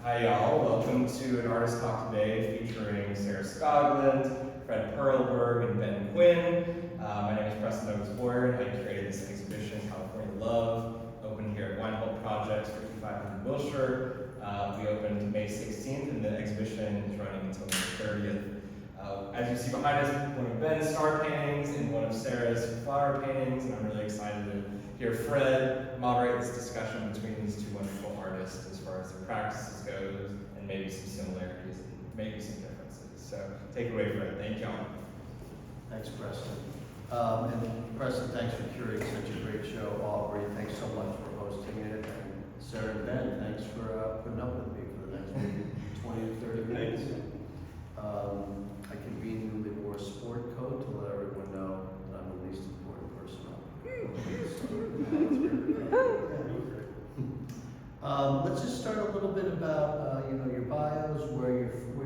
Hi y'all, welcome to an artist talk today featuring Sarah Skogland, Fred Perlberg, and Ben Quinn. My name is Preston Douglas Boyer, and I curated this exhibition, California Love, opened here at Wienholt Projects, 5500 Wilshire. We opened May 16th, and the exhibition is running until May 30th. As you see behind us, one of Ben's star paintings and one of Sarah's flower paintings, and I'm really excited to hear Fred moderate this discussion between these two wonderful artists as far as their practices goes, and maybe some similarities and maybe some differences. So take it away, Fred. Thank y'all. Thanks, Preston. And Preston, thanks for curating such a great show. Aubrey, thanks so much for hosting it. And Sarah and Ben, thanks for putting up with me for the next maybe 20 to 30 minutes. I conveniently wore a sport coat to let everyone know that I'm the least important person on let's just start a little bit about your bios, where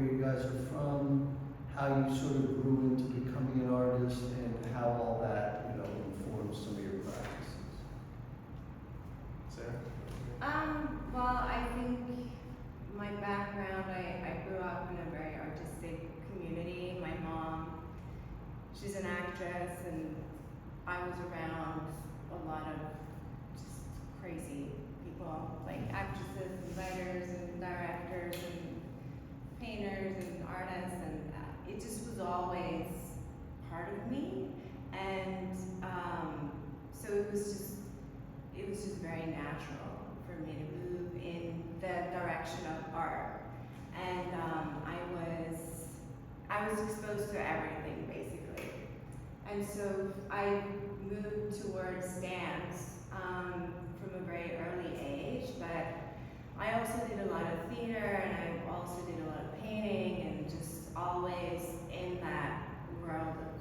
you guys are from, how you sort of grew into becoming an artist, and how all that informs some of your practices. Sarah? Well, I think my background, I grew up in a very artistic community. My mom, she's an actress, and I was around a lot of just crazy people, like actresses and writers and directors and painters and artists, and it just was always part of me. And so it was just very natural for me to move in the direction of art. And I was exposed to everything basically. And so I moved towards dance from a very early age, but I also did a lot of theater, and I also did a lot of painting, and just always in that world of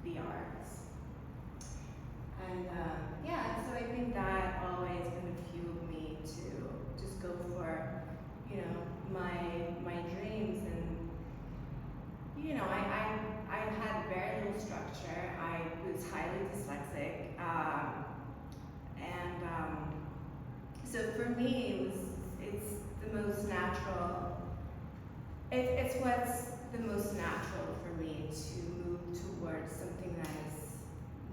the arts. And so I think that always kind of fueled me to just go for, my dreams. And I had very little structure. I was highly dyslexic, so for me it's the most natural. It's what's the most natural for me to move towards something that is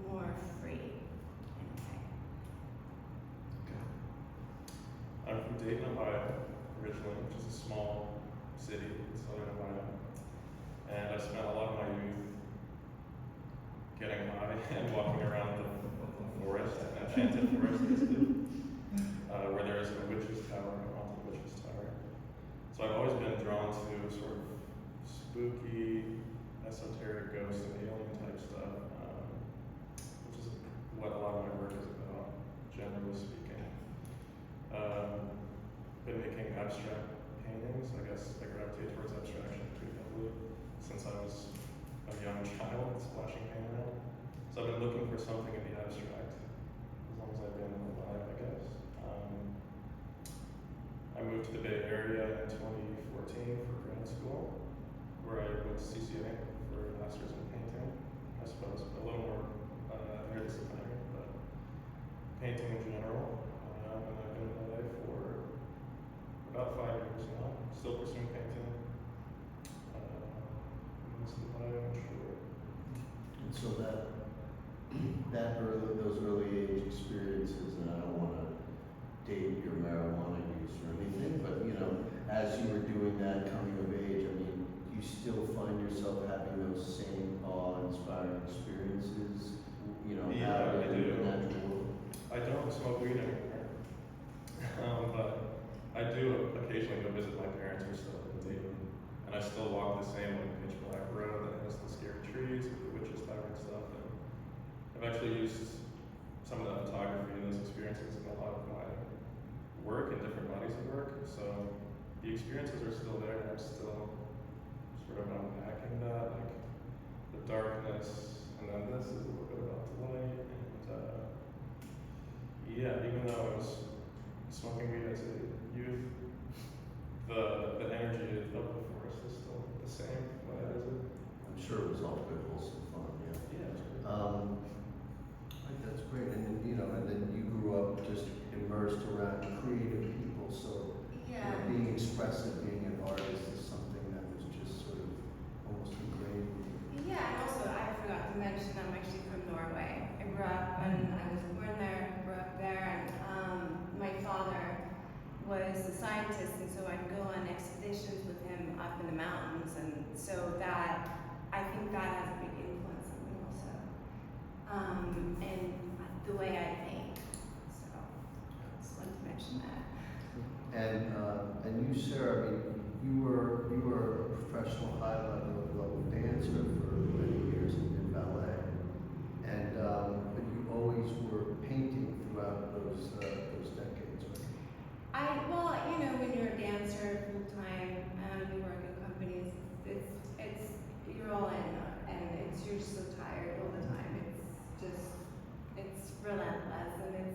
more free in a way. I'm from Dayton, Ohio, originally, which is a small city in southern Ohio. And I spent a lot of my youth getting high and walking around the forest, an enchanted forest, basically, where there is a witch's tower, a haunted witch's tower. So I've always been drawn to sort of spooky, esoteric ghost and alien type stuff, which is what a lot of my work is about, generally speaking. Been making abstract paintings. I guess I gravitate towards abstraction pretty heavily since I was a young child, splashing paint around. So I've been looking for something in the abstract as long as I've been alive, I guess. I moved to the Bay Area in 2014 for grad school, where I went to CCA for a master's in painting. I suppose a little more interdisciplinary, but painting in general. And I've been in LA for about 5 years now, still pursuing painting. Most of my own short. And so those early age experiences, and I don't want to date your marijuana use or anything, but as you were doing that coming of age, I mean, do you still find yourself having those same awe-inspiring experiences? Yeah, I do. Natural. I don't smoke weed anymore, but I do occasionally go visit my parents who still live in Dayton, and I still walk the same pitch black road that has the scary trees with the witch's tower and stuff. And I've actually used some of that photography and those experiences in a lot of my work and different bodies of work. So the experiences are still there, and I'm still sort of unpacking that, like the darkness, and then this is a little bit about the light. And even though I was smoking weed as a youth, the energy of the forest is still the same. What is it? I'm sure it was all good, wholesome fun, yeah. Yeah, it's great. That's great. And then you grew up just immersed around creative people, so Yeah. being expressive, being an artist is something that was just sort of almost ingrained in you. Yeah, and also I forgot to mention I'm actually from Norway. I grew up and I was born there, grew up there, and my father was a scientist, and so I'd go on expeditions with him up in the mountains, and so that I think that has a big influence on me also, and the way I paint. So just wanted to mention that. And you, Sarah, I mean, you were a professional high level dancer for many years in ballet, and but you always were painting throughout those decades, right? Well, you know, when you're a dancer full time and you work in companies, it's you're all in, and you're so tired all the time. It's relentless, and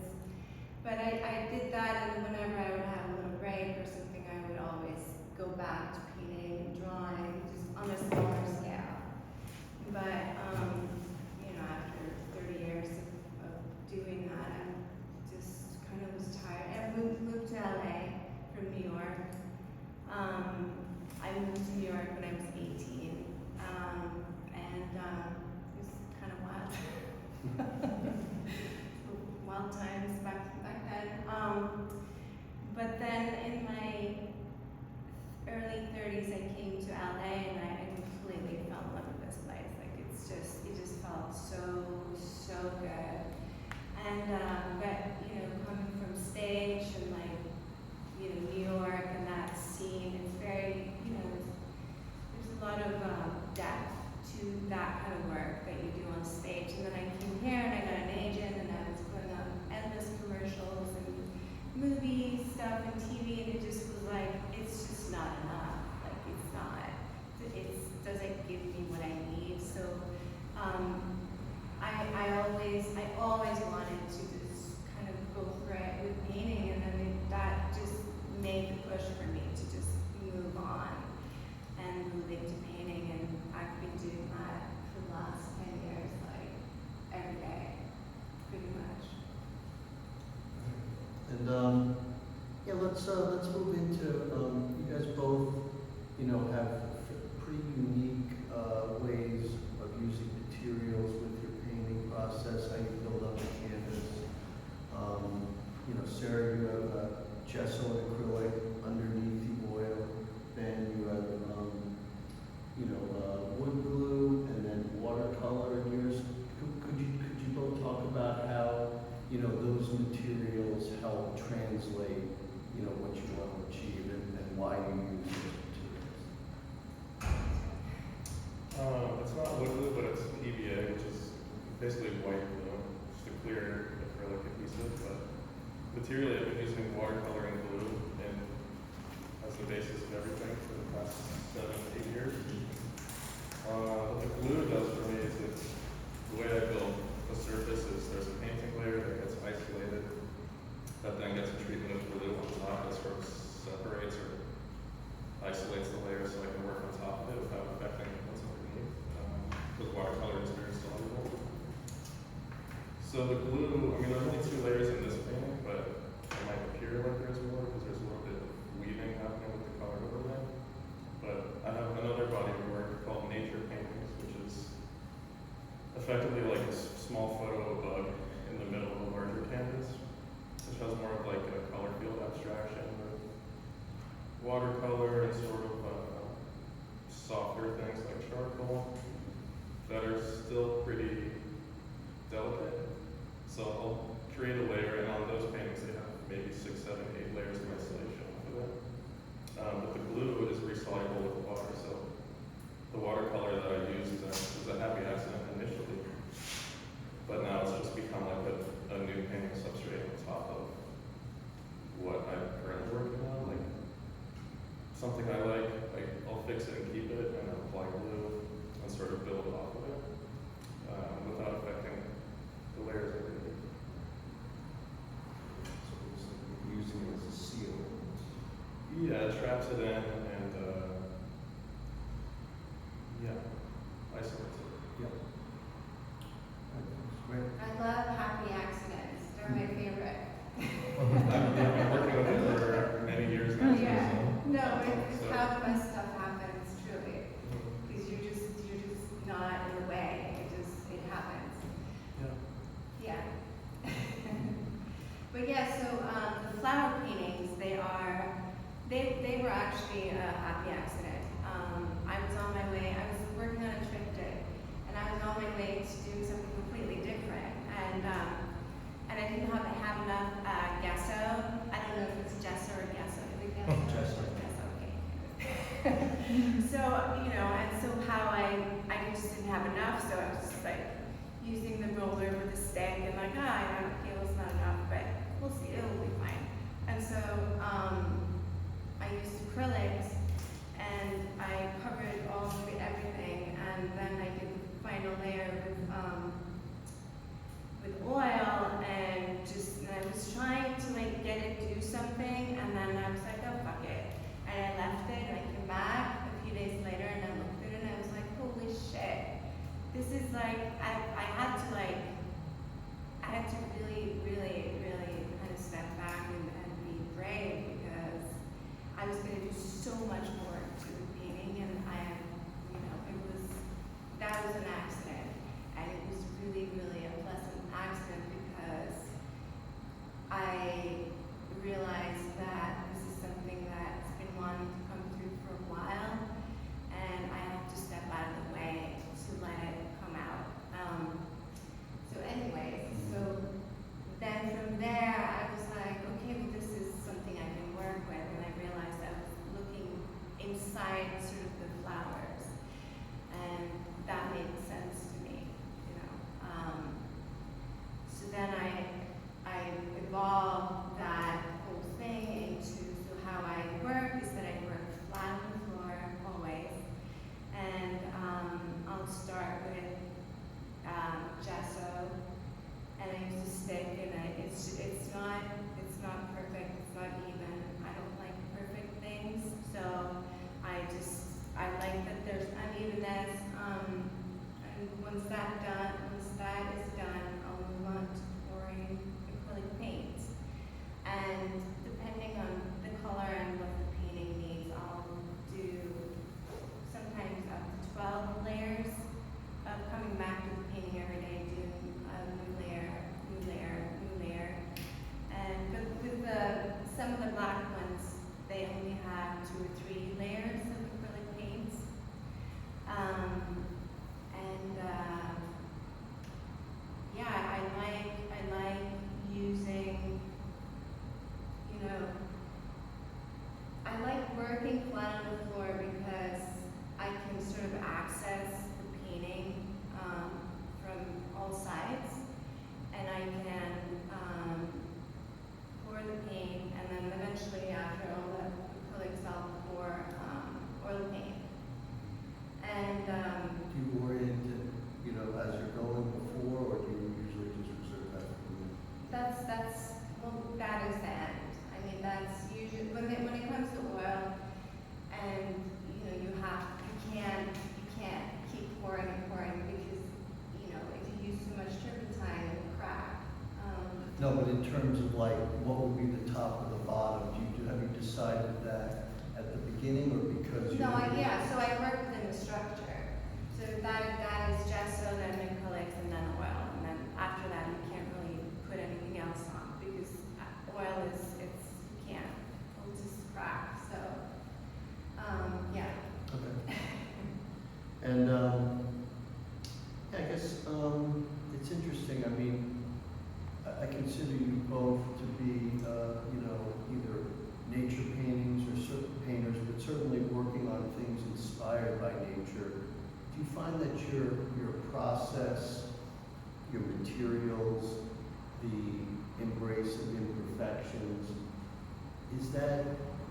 but I did that, and whenever I would have a little break or something, I would always go back to painting and drawing, just on a smaller scale. But you know, after 30 years of doing that, I just kind of was tired. I moved to LA from New York. I moved to New York when I was 18, and it was kind of wild. Wild times back then. But then in my early 30s, I came to LA, and I completely fell in love with this place. Like it just felt so good. And but you know, coming from stage and like you know New York and that scene, it's very you know there's a lot of depth to that kind of work that you do on stage. And then I came here and I got an agent, and I was putting on endless commercials and movie stuff and TV, and it just was like it's just not enough. Like it's not. It doesn't give me what I need. So I always wanted to just kind of go through it with painting, and then that just made the push for me to just move on and move into painting, and I've been doing that for the last 10 years, like every day, pretty much. And yeah, let's move into you guys both, you know, have pretty unique ways of using materials with your painting process, how you build up a canvas. You know, Sarah, you have gesso and acrylic underneath the oil. Ben, you have you know wood glue and then watercolor in yours. Could you both talk about how you know those materials help translate you know what you want to achieve and why you use those materials? It's not wood glue, but it's PVA, which is basically white glue, just a clear acrylic adhesive. But materially, I've been using watercolor and glue and as the basis of everything for the past 7 to 8 years. What the glue does for me is the way I build the surface is there's a painting layer that gets isolated, that then gets a treatment of glue on top that sort of separates or isolates the layer so I can work on top of it without affecting what's underneath. Because watercolor is very soluble. So the glue, I mean, there's only 2 layers in this painting, but it might appear like there's more because there's a little bit of weaving happening with the color overlay. But I have another body of work called Nature Paintings, which is effectively like a small photo of a bug in the middle of a larger canvas, which has more of like a color field abstraction with watercolor and sort of softer things like charcoal that are still pretty delicate. So I'll create a layer, and on those paintings they have maybe 6, 7, 8 layers of isolation off of it. But the glue is resoluble with water, so the watercolor that I use is a happy accident initially, but now it's just become like a new painting substrate on top of what I'm currently working on. Like something I like I'll fix it and keep it, and then apply glue and sort of build off of it without affecting the layers underneath. So it's like you're using it as a seal. Yeah, it traps it in and yeah, isolates it. Yep. That's great. I love happy accidents. They're my favorite. I've been working with it for many years now. Yeah. No, But yeah, so the flower paintings, they were actually a happy accident. I was on my way, I was working on a triptych, and I was on my way to doing something completely different. And I didn't have enough gesso. I don't know if it's gesso or gesso. Is it gesso? Gesso. Gesso, okay. So, you know, and so how I just didn't have enough, so I was just like using the roller with the stick and like, I don't feel it's not enough, but we'll see, it'll be fine. And so I used acrylics and I covered all of everything, and then I did the final layer with oil, and I was trying to like get it to do something, and then I was like, oh fuck it. And I left it and I came back a few days later and I looked at it and I was like, holy shit. This is like, I had to really, really, really kind of step back and be brave, because I was going to do so much more to the painting, and that was an accident, and it was really, really a pleasant accident, because I realized that this is something that's been wanting to come through for a while, and I have to step out of the way to let it come out. So anyways, so then from there I was like, okay, well this is something I can work with, and I realized I was looking inside sort of the flowers, and that made sense to me, you know. So then I evolved that whole thing into, so how I work is that I work flat on the floor always, and I'll start with gesso, and I use a stick, and it's not perfect, it's not even. I don't like perfect things, so I like that there's unevenness. And once that is done, I'll move on to pouring acrylic paints. And depending on the color and what the painting needs, I'll do sometimes up to 12 layers of coming back to the painting every day, doing a new layer. And with some of the black ones, they only have 2 or 3 layers of acrylic paints. I like using, you know, I like working flat on the floor because I can sort of access the painting from all sides, and I can pour the paint, and then eventually after all the acrylics I'll pour oil paint. And Do you orient it, you know, as you're going before, or do you usually just reserve that for the that is the end. I mean, that's usually when it comes to oil, and you know, you can't keep pouring and pouring, because you know, if you use too much turpentine, it will crack. No, but in terms of like, what will be the top or the bottom, have you decided that at the beginning, or because you? So I work within the structure. So that is gesso, then acrylics, and then oil, and then after that you can't really put anything else on, because oil it'll just crack. So yeah. Okay. And I guess it's interesting. I mean, I consider you both to be, you know, either nature paintings or certain painters, but certainly working on things inspired by nature. Do you find that your process, your materials, the embrace of imperfections, is that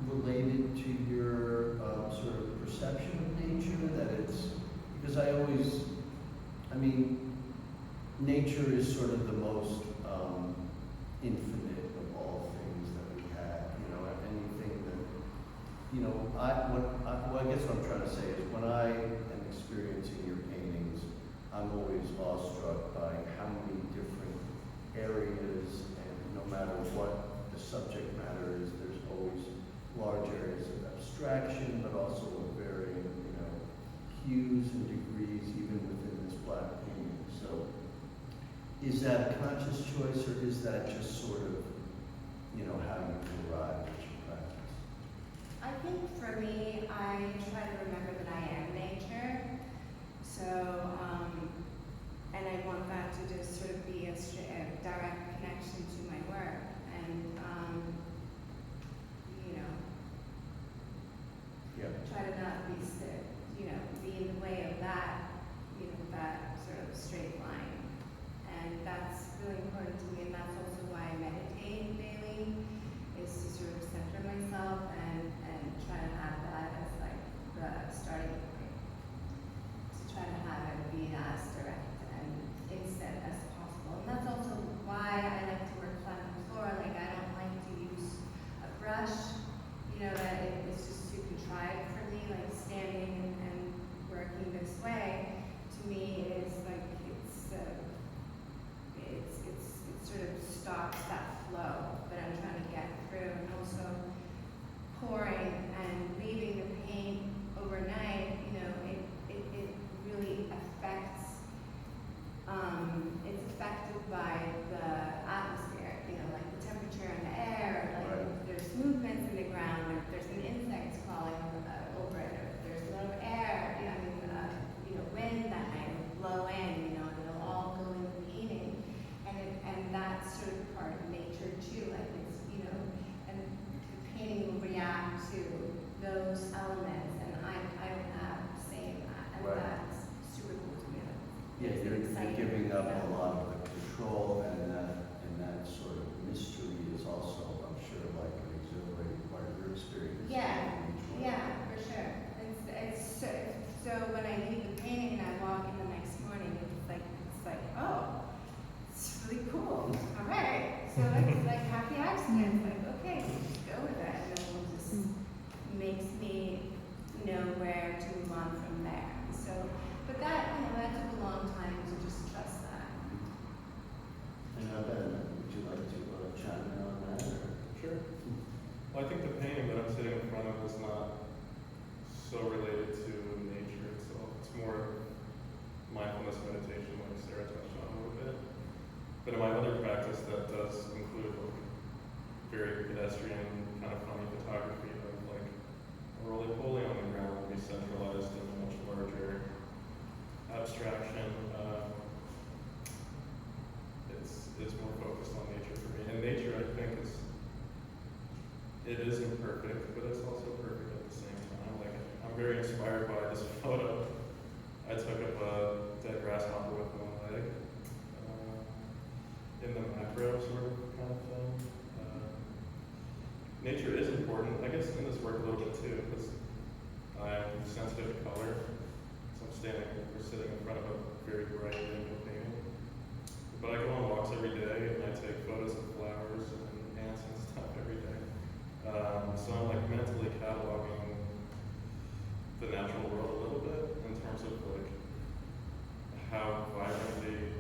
related to your sort of perception of nature? That it's, because I mean, nature is sort of the most infinite of all things that we have. You know, anything that, you know, I guess what I'm trying to say is, when I am experiencing your paintings, I'm always awestruck by how many different areas, and no matter what the subject matter is, there's always large areas of abstraction, but also of varying, you know, hues and degrees, even within this black painting. So, is that a conscious choice, or is that just sort of how you arrive at your practice? I think for me, I try to remember that I am nature. So, and I want that to just sort of be a direct connection to my work. And, Yeah. try to not be be in the way of that, that sort of straight line. And that's really important to me, and that's also why I meditate daily, is to sort of center myself and try to have that as like the starting point. To try to have it be as direct and instant as possible. And that's also why I like to work flat on the floor. Like I don't like to use a brush, that it's just too contrived for me, like standing and working this way, to me is like, it sort of stops that flow that I'm trying to get through, and also pouring and leaving the paint overnight, it really affects, it's affected by the atmosphere, like the temperature in the air, like Right. if there's movements in the ground, or if there's an insect crawling over it, or if there's a little air, wind that might blow in, and it'll all go in the painting, and that's sort of part of nature too, like it's, and the painting will react to those elements, and I don't have saying that, and Right. that's super cool to me. Yeah, It's you're exciting, giving up yeah. a lot of the control, and that sort of mystery is also, I'm sure, like an exhilarating part of your experience. Yeah, in each one. yeah, for sure. It's so when I leave the painting and I walk in the next morning, it's like, oh, it's really cool. All right, so it's like happy accident. It's like, okay, just go with it, and then we'll just makes me know where to move on from there. So, but that that took a long time to just trust that. And Ben, would you like to chime in on that? Or? Sure. Well, I think the painting that I'm sitting in front of is not so related to nature itself. It's more mindfulness meditation, like Sarah touched on a little bit. But in my other practice, that does include like very pedestrian, kind of funny photography of like a roly-poly on the ground will be centralized in a much larger abstraction. It's more focused on nature for me. And nature, I think, it is imperfect, but it's also perfect at the same time. Like, I'm very inspired by this photo. I took of a dead grasshopper with one leg, in the macro sort of kind of thing. Nature is important, I guess, in this work a little bit too, because I'm sensitive to color. So I'm sitting in front of a very bright rainbow painting. But I go on walks every day, and I take photos of flowers and ants and stuff every day. So I'm like mentally cataloging the natural world a little bit in terms of like how vibrantly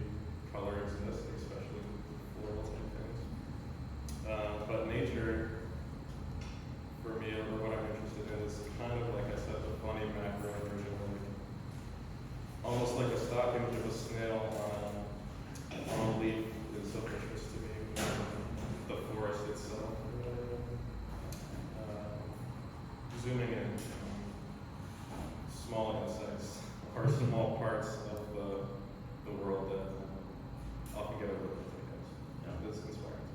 color exists, especially floral type things. But nature, for me, or what I'm interested in, is kind of like I said, the funny macro version, like almost like a stock image of a snail on a leaf is of interest to me. The forest itself. Zooming in, small insects or small parts of the world that often get overlooked, I guess. Yeah, that's inspiring.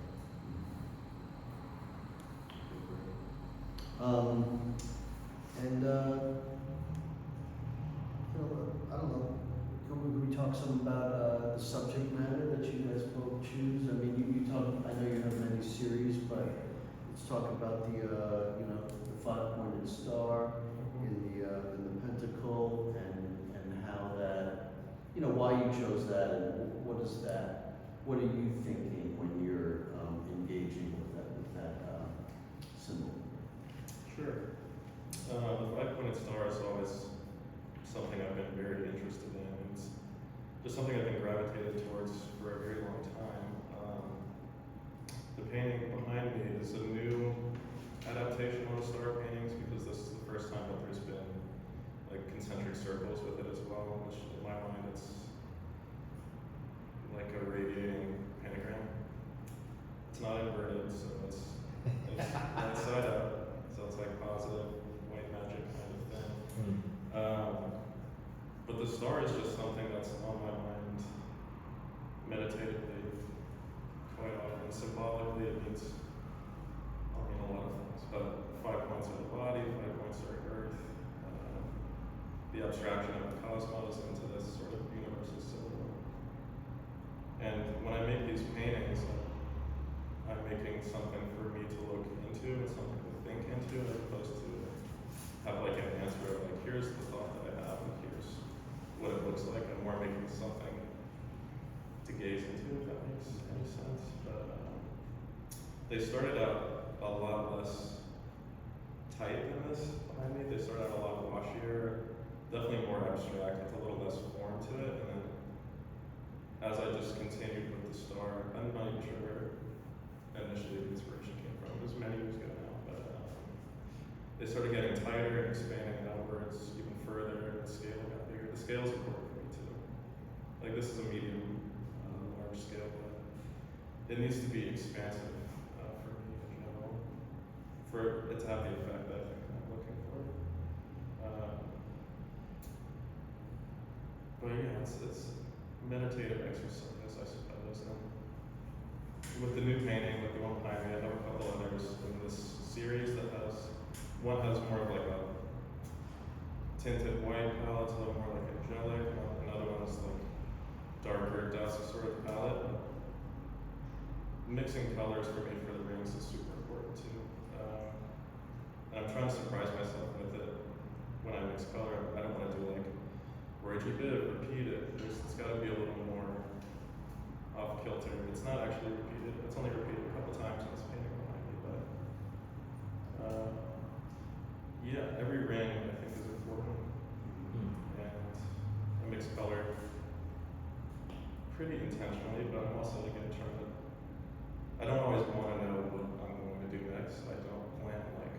I don't know. Can we talk some about the subject matter that you guys both choose? I mean, you talk. I know you have many series, but let's talk about the the five-pointed star in the pentacle, and how that, why you chose that, and what is that? What are you thinking when you're engaging with that symbol? Sure. The five-pointed star is always something I've been very interested in. It's just something I've been gravitated towards for a very long time. The painting behind me is a new adaptation of star paintings, because this is the first time that there's been like concentric circles with it as well, which in my mind it's like a radiating pentagram. It's not inverted, so it's right side up. So it's like positive, white magic kind of thing. But the star is just something that's on my mind meditatively quite often. Symbolically, it means, I mean, a lot of things, but 5 points are the body, 5 points are Earth, the abstraction of the cosmos into this sort of universal symbol. And when I make these paintings, I'm making something for me to look into and something to think into, as opposed to have like an answer of like, here's the thought that I have and here's what it looks like. I'm more making something to gaze into, if that makes any sense. But they started out a lot less tight than this behind me. They started out a lot washier, definitely more abstract, with a little less form to it. And then as I just continued with the star, I'm not even sure where initially the inspiration came from. It was many years ago now, but they started getting tighter and expanding outwards even further, and the scale got bigger. The scale's important for me too. Like, this is a medium, large scale, but it needs to be expansive for me in general, for it to have the effect that I think I'm looking for. But yeah, it's meditative exercise, I suppose. And with the new painting, like the one behind me, I have a couple others in this series that has, one has more of like a tinted white palette, it's a little more like angelic, another one is like darker dusk sort of palette. Mixing colors for me for the rings is super important too. And I'm trying to surprise myself with it when I mix color. I don't want to do like, where I keep it, repeat it. It's got to be a little more off kilter. It's not actually repeated. It's only repeated a couple times in this painting behind me, but yeah, every ring I think is important. And I mix color pretty intentionally, but I'm also like trying to, I don't always want to know what I'm going to do next. I don't plan like,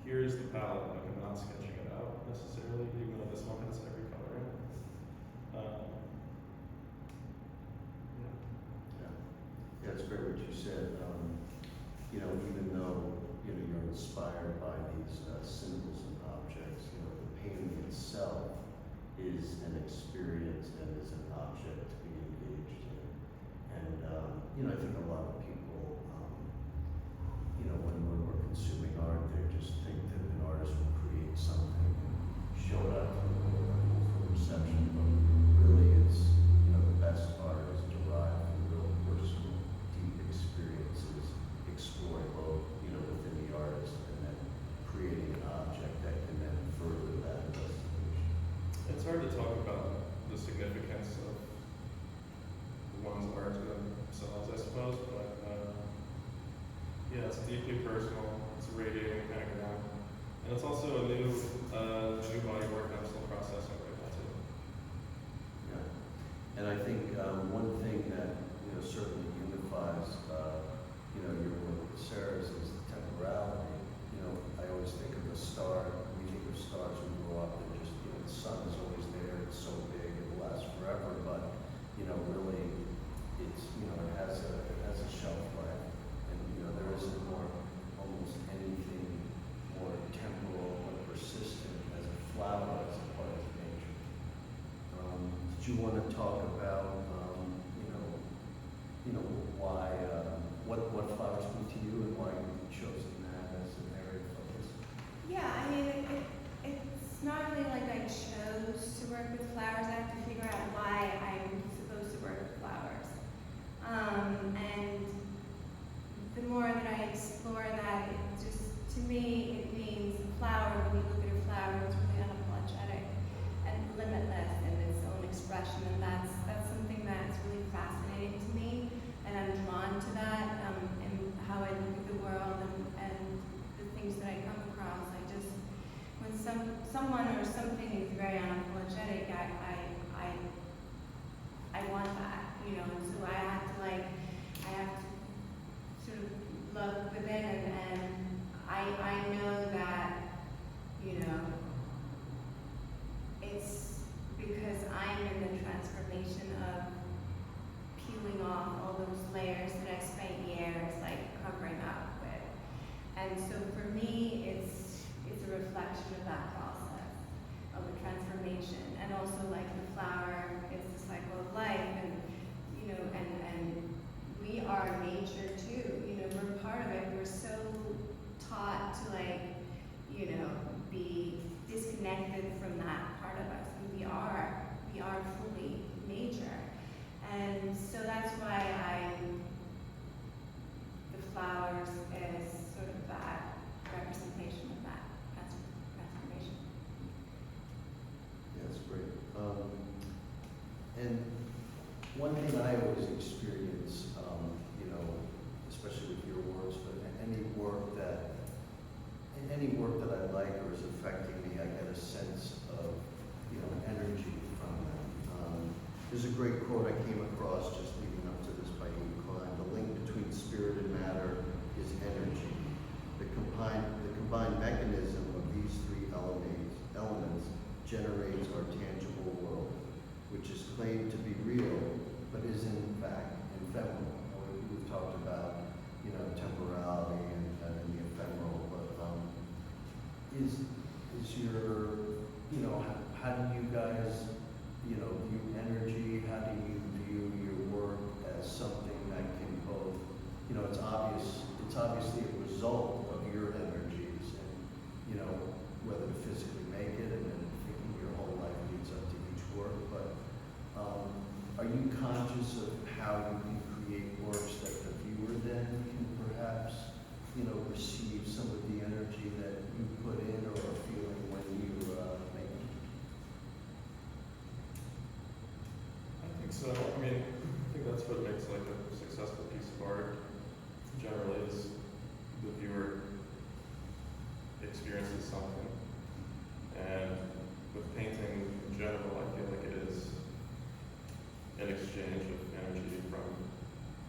here's the palette, like I'm not sketching it out necessarily, even though this one has every color in it. Yeah, it's great what you said. You know, even though, you know, you're inspired by these symbols and objects, you know, the painting itself is an experience and is an object to be engaged in. And, you know, I think a lot of people, you know, when we're consuming art, they just think that an artist will create something and show it out to the world for reception, but really it's, you know, the best art is derived from real personal, deep experiences, exploring both, you know, within the artist and then creating an object that can then further that investigation. It's hard to talk about the significance of one's art to themselves, I suppose, but yeah, it's deeply personal. It's a radiating pentagram, and it's also a new body work that I'm still processing right now too. Yeah, and I think one thing that, you know, certainly unifies, you know, your work with Sarah's is the temporality. You know, I always think of a star. We think of stars when we grow up, and just, you know, the sun is always there. It's so big, it lasts forever. But, you know, really, it's, you know, it has a shelf life, and, you know, there isn't almost anything more temporal or persistent as a flower as a part of nature. Did you want to talk about, you know, why, what flowers mean to you and why you've chosen that as an area of focus? Yeah, I mean, it's not really like I chose to work with flowers. I have to figure out why I'm supposed to work with flowers. And the more that I explore that, it just, to me, it means a flower, when you look at a flower, it's really unapologetic and limitless in its own expression. And that's something that's really fascinating to me. And I'm drawn to that, and how I look at the world and the things that I come across. I just, when someone or something is very unapologetic, I want that, you know, and so I have to sort of look within, and I know that, you know, it's because I'm in the transformation of peeling off all those layers that I spent years like covering up with. And one thing I always experience, especially with your works, but any work that I like or is affecting me, I get a sense of, energy from them. There's a great quote I came across just leading up to this by Quinn: "The link between spirit and matter is energy. The combined mechanism of these three elements generates our tangible world, which is claimed to be real, but is in fact ephemeral." We've talked about, temporality and the ephemeral, but is your, how do you guys, view energy? How do you view your work as something that can both, it's obviously a result of your energies and, whether to physically make it and then thinking your whole life leads up to each work, but are you conscious of how you can create works that the viewer then can perhaps, receive some of the energy that you put in or are feeling when you make them? I think so. I mean, I think that's what makes like a successful piece of art generally is the viewer experiences something. And with painting in general, I feel like it is an exchange of energy from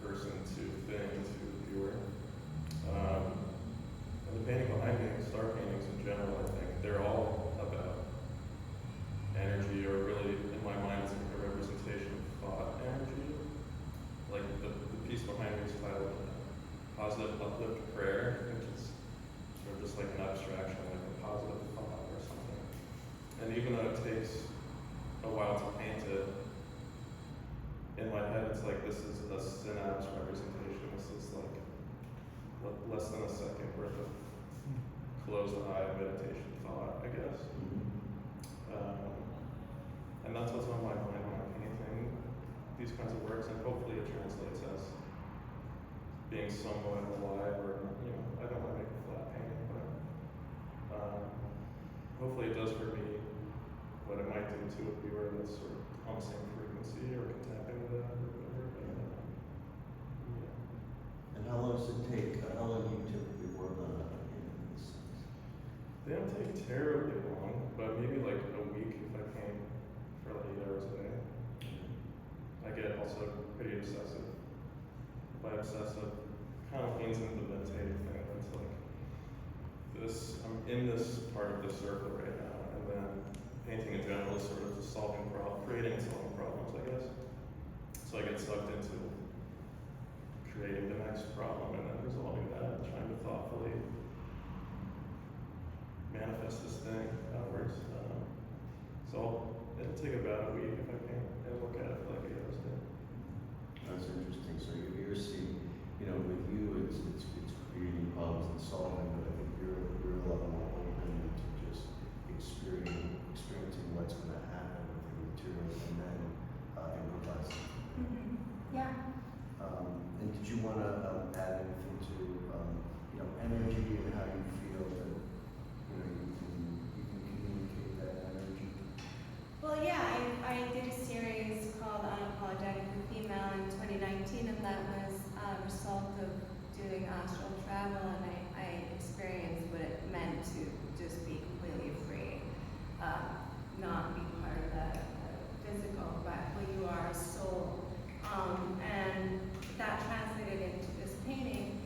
person to thing to viewer. And the painting behind me, star paintings in general, I think they're all about energy, or really, in my mind, it's like a representation of thought energy. Like the piece behind me is titled Positive Uplift Prayer, which is sort of just like an abstraction, like a positive thought or something. And even though it takes a while to paint it, in my head it's like this is a synapse representation. This is like less than a second worth of closed eye meditation thought, I guess. And that's what's on my mind when I'm painting these kinds of works, and hopefully it translates as being somewhat alive, or, I don't want to make a flat painting, but hopefully it does for me what it might do to a viewer that's sort of on the same frequency or tapping with that or whatever. But, And how long does it take? How long do you typically work on a painting in this sense? they don't take terribly long, but maybe like a week if I paint for like 8 hours a day. I get also pretty obsessive. By obsessive, kind of leans into the meditative thing. It's like this, I'm in this part of the circle right now, and then painting in general is sort of solving problems, creating and solving problems, I guess. So I get sucked into creating the next problem and then resolving that, and trying to thoughtfully manifest this thing outwards. So it'll take about a week if I paint and look at it for like 8 hours a day. That's interesting. So you're seeing, with you, it's creating problems and solving, but I think you're a lot more open to just experiencing what's going to happen with the materials and then improvising. Yeah. And did you want to add anything to energy and how you feel that you can communicate that energy? Well, yeah, I did a series called Unapologetically Female in 2019, and that was a result of doing astral travel, and I experienced what it meant to just be completely free, not be part of the physical, but what you are, a soul. And that translated into this painting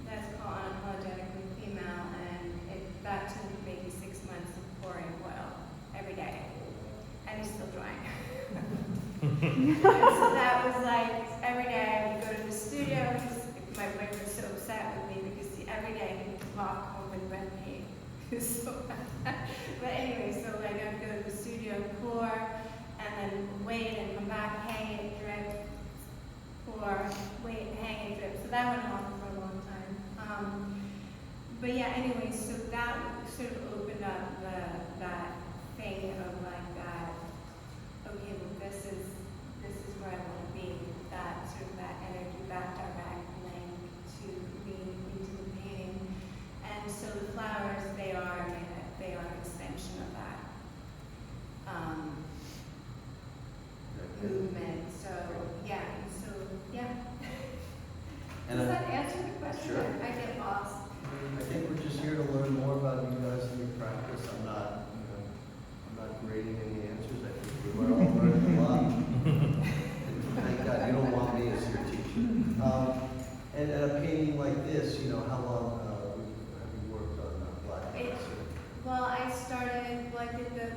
that's called Unapologetically Female, and that took maybe 6 months of pouring oil every day. And it's still drying. And so that was like every day I would go to the studio, because my wife was so upset with me because every day I would walk home with red paint. So bad. But anyway, so like I'd go to the studio, pour, and then wait and come back, hang it, drip, pour, wait, hang it, drip. So that went on for a long time. But yeah, anyway, so that sort of opened up that thing of like that, okay, well this is where I want to be, that sort of that energy, that direct link to being into the painting. And so the flowers, they are an extension of that movement like this, you know, how long have you worked on black It- paints? Well, I started, well, I did the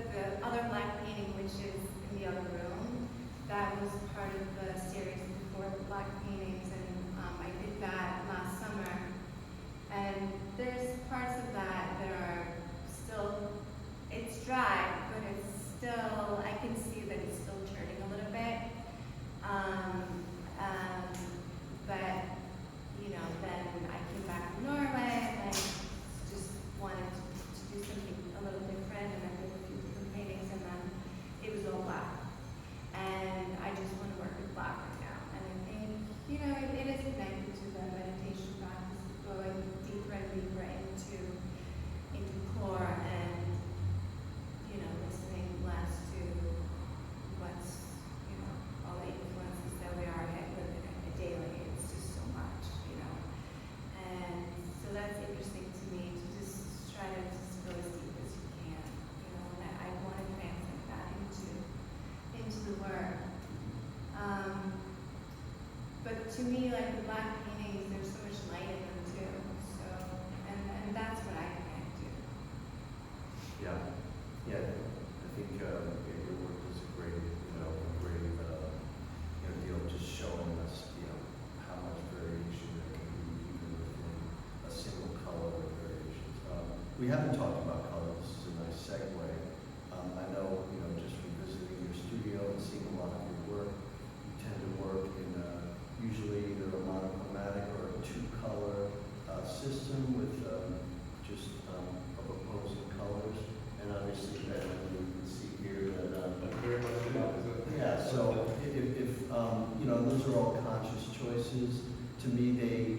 other black painting, which is in the other room. That was part of the series before the black paintings, and I did that last summer. And there's parts of that that are still, it's dry, but it's still, I can see that it's still turning a little bit. But, you know, then I came back from Norway and I just wanted to do something a little different, and I did a few different paintings, and then it was all black. And I just want to work with black right now. And I think, you know, it is connected to the meditation practice, going deeper and deeper into core and, you know, listening less to what's, you know, all the influences that we are hit with daily. It's just so much, you know. And so that's interesting to me, to just try to just go as deep as you can, you know, and I want to translate that into the work. But to me, like the black paintings, there's so much light in them too. So, and that's what I connect to. Yeah, I think your work is a great, you know, deal just showing us, you know, how much variation there can be even within a single color or variations. We haven't talked about color. This is a nice segue. I know, you know, just from visiting your studio and seeing a lot of your work, you tend to work in usually either a monochromatic or a two-color system with just of opposing colors. And obviously, then you can see here that That's very much it, is it? yeah. So if you know, those are all conscious choices. To me, they,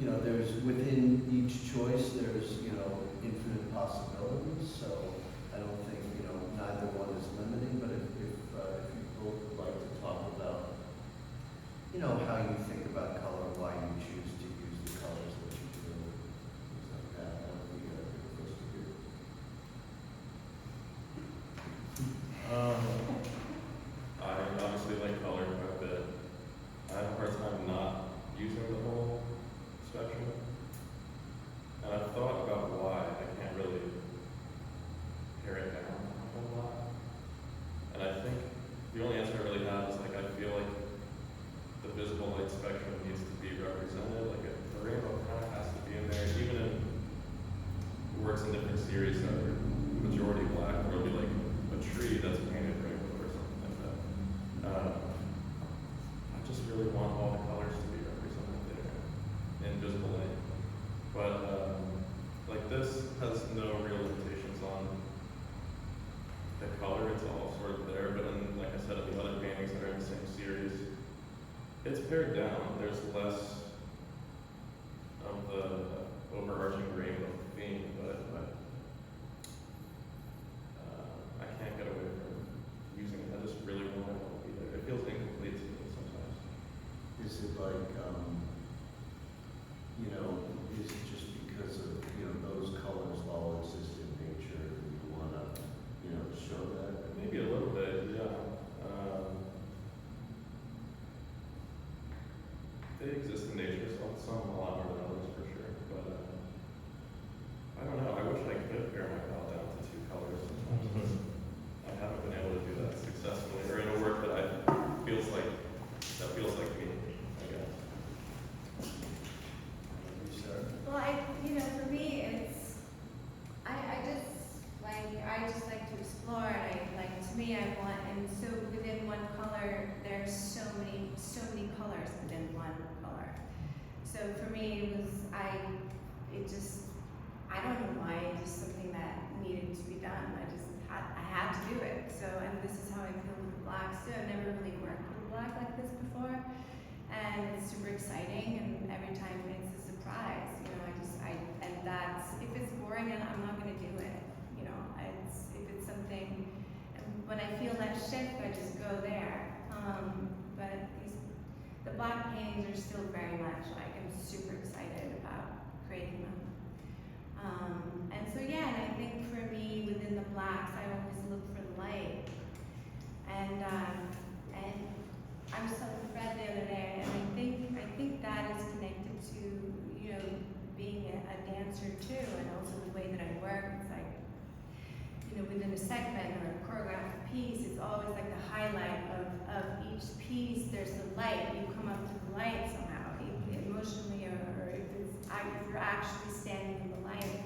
you know, there's within each choice, there's, you know, infinite possibilities. So I don't think, you know, neither one is limiting. But if you both would like to talk about, you know, how you think about color, why you choose to use the colors that you do, things like that, that would be good for us to hear. I honestly like color quite a bit. I have a hard time not using the whole spectrum. And I've thought about why I can't really pare it down a whole lot. And I think the only answer I really have is like I feel like the visible light spectrum needs to be represented. Like a rainbow kind of has to be in there, even in works in different series that are majority black, or it'll be like a tree that's painted rainbow or something like that. I just really want all the colors to be represented there in visible light. But like this has no real limitations on the color, it's all sort of there. But then, like I said, in the other paintings that are in the same series, it's pared down. There's less of the overarching rainbow theme, but I can't get away from using it. I just really want it to be there. It feels incomplete to me sometimes. Is it like, you know, is it just because of, you know, those colors all exist in nature, and you want to, you know, show that? Maybe a little bit, yeah. They exist in nature, some a lot more than others for sure. But I don't know. I wish I could pare my palette down to two colors sometimes. I haven't been able to do that successfully, or in a work that feels like me, I guess. You, Sarah? Well, you know, for me, it's, I just like to explore, and to me, I want, and so within one color, there's so many colors within one color. So for me, I don't know why, it's just something that needed to be done. I had to do it. So, and this is how I feel with the blacks too. I've never really worked with black like this before. And it's super exciting, and every time it's a surprise, you know, and that's, if it's boring, and I'm not gonna do it, you know, if it's something, and when I feel that shift, I just go there. But the black paintings are still very much like, I'm super excited about creating them. And so yeah, and I think for me, within the blacks, I always look for the light. And I was telling Fred the other day, and I think that is connected to segment or a choreographed piece, it's always like the highlight of each piece. There's the light. You come up to the light somehow, emotionally, or if you're actually standing in the light.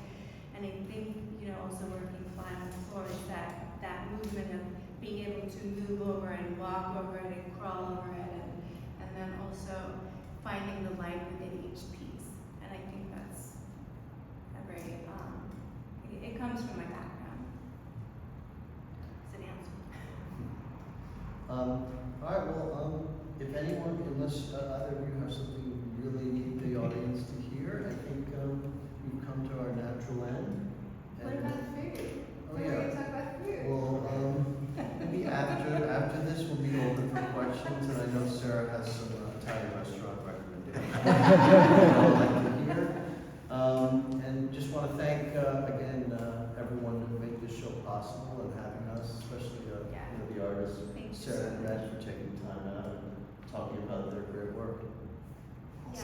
And I think, you know, also working flat on the floor is that movement of being able to move over and walk over it and crawl over it, and then also finding the light within each piece. And I think that's a very, it comes from my background. It's an answer. All right, well, if anyone, unless either of you have something you really need the audience to hear, I think we've come to our natural end. What about food? Oh, We're yeah. going to talk about food. Well, maybe after this we'll be open for questions, and I know Sarah has some Italian restaurant recommendations I'd like to hear. And just want to thank again everyone who made this show possible and having us, especially you know, the artists Thank you Sarah so and much. Red for taking time out and talking about their great work. Yeah.